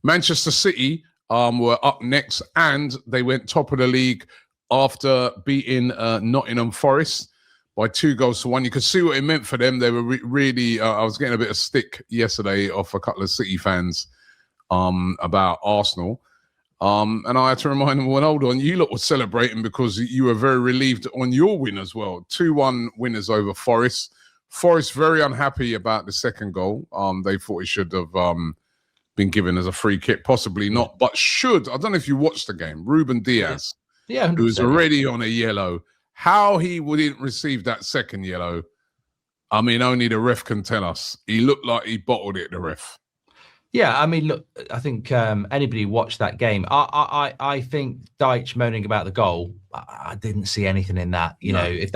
Manchester City were up next, and they went top of the league after beating Nottingham Forest by 2-1. You could see what it meant for them. They were really. I was getting a bit of stick yesterday off a couple of City fans about Arsenal. And I had to remind them, well, hold on, you lot were celebrating because you were very relieved on your win as well. 2-1 winners over Forest. Forest very unhappy about the second goal. They thought it should have been given as a free kick, possibly not, but should. I don't know if you watched the game. Ruben Diaz, who was already on a yellow. How he wouldn't receive that second yellow, I mean, only the ref can tell us. He looked like he bottled it, the ref. Yeah, I mean, look, I think anybody who watched that game, I think Deitch moaning about the goal, I didn't see anything in that. You know, if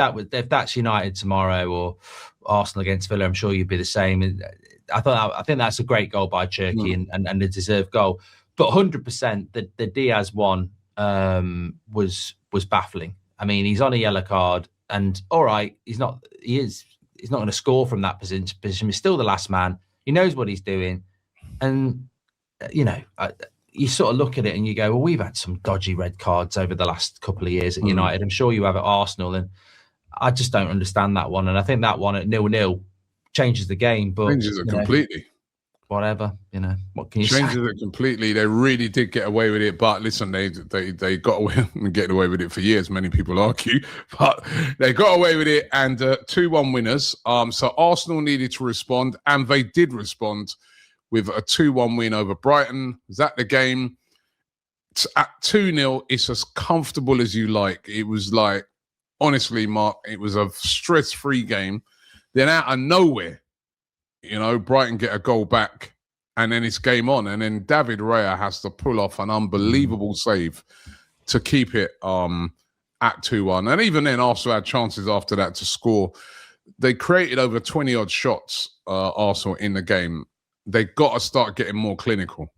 that's United tomorrow or Arsenal against Villa, I'm sure you'd be the same. I think that's a great goal by Cherki and a deserved goal. But 100%, the Diaz one was baffling. I mean, he's on a yellow card, and all right, he's not going to score from that position. He's still the last man. He knows what he's doing. And, you know, you sort of look at it and you go, well, we've had some dodgy red cards over the last couple of years at United. I'm sure you have at Arsenal. And I just don't understand that one. And I think that one at 0-0 changes the game. But changes it completely. Whatever, you know, what can you say? Changes it completely. They really did get away with it. But listen, they got away and getting away with it for years. Many people argue. But they got away with it. And 2-1 winners. So Arsenal needed to respond. And they did respond with a 2-1 win over Brighton. Was that the game? At 2-0, it's as comfortable as you like. It was like, honestly, Mark, it was a stress-free game. Then out of nowhere, you know, Brighton get a goal back, and then it's game on. And then David Raya has to pull off an unbelievable save to keep it at 2-1. And even then, Arsenal had chances after that to score. They created over 20-odd shots, Arsenal, in the game. They got to start getting more clinical.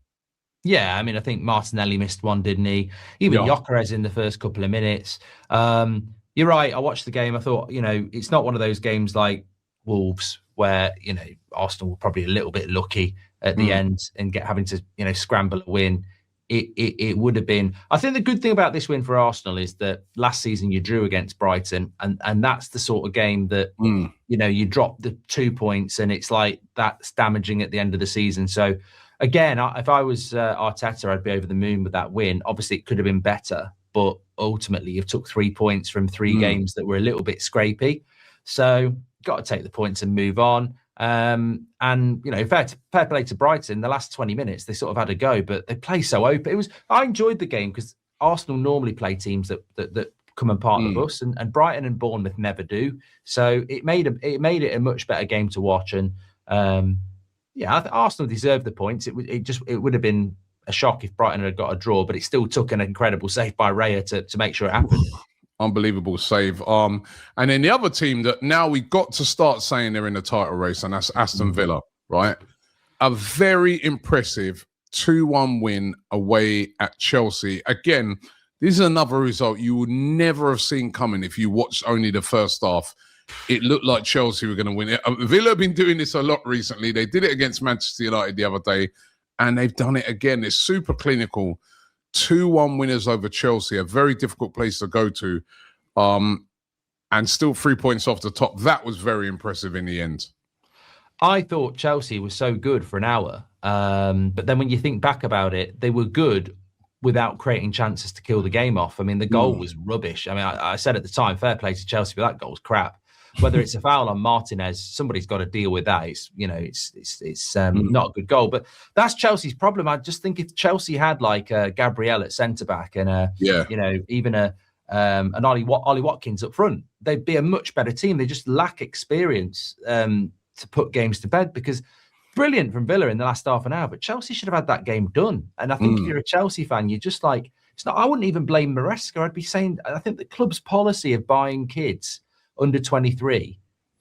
Yeah, I mean, I think Martinelli missed one, didn't he? Even Gyökeres in the first couple of minutes. You're right. I watched the game. I thought, you know, it's not one of those games like Wolves where, you know, Arsenal were probably a little bit lucky at the end and having to, you know, scramble a win. It would have been. I think the good thing about this win for Arsenal is that last season you drew against Brighton, and that's the sort of game that you know, you drop the 2 points and it's like that's damaging at the end of the season. So again, if I was Arteta, I'd be over the moon with that win. Obviously, it could have been better, but ultimately you've took 3 points from 3 games that were a little bit scrapey. So got to take the points and move on. And, you know, fair play to Brighton. The last 20 minutes, they sort of had a go, but they play so open. I enjoyed the game because Arsenal normally play teams that come and part the bus, and Brighton and Bournemouth never do. So it made it a much better game to watch. And I think Arsenal deserved the points. It would have been a shock if Brighton had got a draw, but it still took an incredible save by Raya to make sure it happened. Unbelievable save. And then the other team that now we got to start saying they're in the title race, and that's Aston Villa, right? A very impressive 2-1 win away at Chelsea. Again, this is another result you would never have seen coming if you watched only the first half. It looked like Chelsea were going to win it. Villa have been doing this a lot recently. They did it against Manchester United the other day, and they've done it again. It's super clinical. 2-1 winners over Chelsea, a very difficult place to go to. And still 3 points off the top. That was very impressive in the end. I thought Chelsea was so good for an hour. But then when you think back about it, they were good without creating chances to kill the game off. I mean, the goal was rubbish. I mean, I said at the time, fair play to Chelsea, but that goal's crap. Whether it's a foul on Martinez, somebody's got to deal with that. It's not a good goal. But that's Chelsea's problem. I just think if Chelsea had like Gabriel at centre back and even an Ollie Watkins up front, they'd be a much better team. They just lack experience to put games to bed, because brilliant from Villa in the last half an hour, but Chelsea should have had that game done. And I think if you're a Chelsea fan, you're just like, it's not. I wouldn't even blame Maresca. I'd be saying, I think the club's policy of buying kids under 23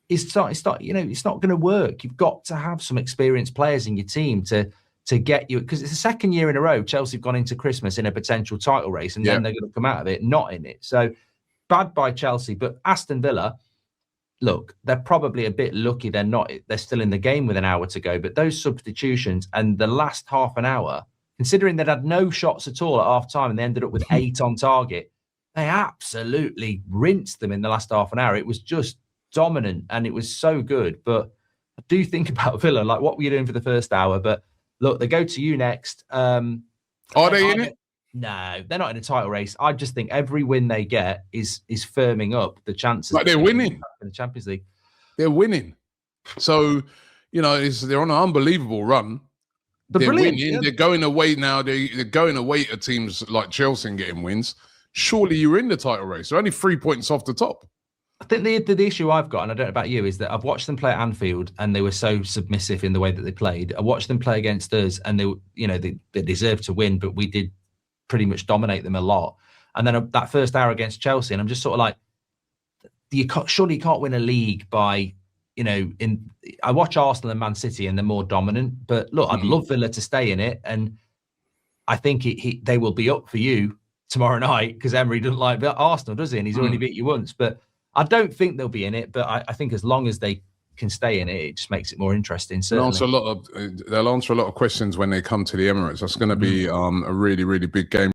it's not going to work. You've got to have some experienced players in your team to get you, because it's the second year in a row Chelsea have gone into Christmas in a potential title race, and then they're going to come out of it not in it. So bad by Chelsea. But Aston Villa, look, they're probably a bit lucky they're still in the game with an hour to go, but those substitutions and the last half an hour considering they'd had no shots at all at half time and they ended up with 8 on target. They absolutely rinsed them in the last half an hour. It was just dominant and it was so good. But I do think about Villa, like what were you doing for the first hour? But look, they go to you next. Are they in it? No, they're not in a title race. I just think every win they get is firming up the chances. Like they're winning in the Champions League. They're winning. So, you know, they're on an unbelievable run. They're winning. Yeah. They're going away now. They're going away to teams like Chelsea and getting wins. Surely you're in the title race. They're only 3 points off the top. I think the issue I've got, and I don't know about you, is that I've watched them play at Anfield and they were so submissive in the way that they played. I watched them play against us and they deserved to win, but we did pretty much dominate them a lot. And then that first hour against Chelsea, and I'm just sort of like, surely you can't win a league by, I watch Arsenal and Man City and they're more dominant. But look, I'd love Villa to stay in it, and I think they will be up for you tomorrow night because Emery doesn't like Arsenal, does he? And he's already beat you once. But I don't think they'll be in it. But I think as long as they can stay in it, it just makes it more interesting. They'll answer a lot of questions when they come to the Emirates. That's going to be a really, really big game.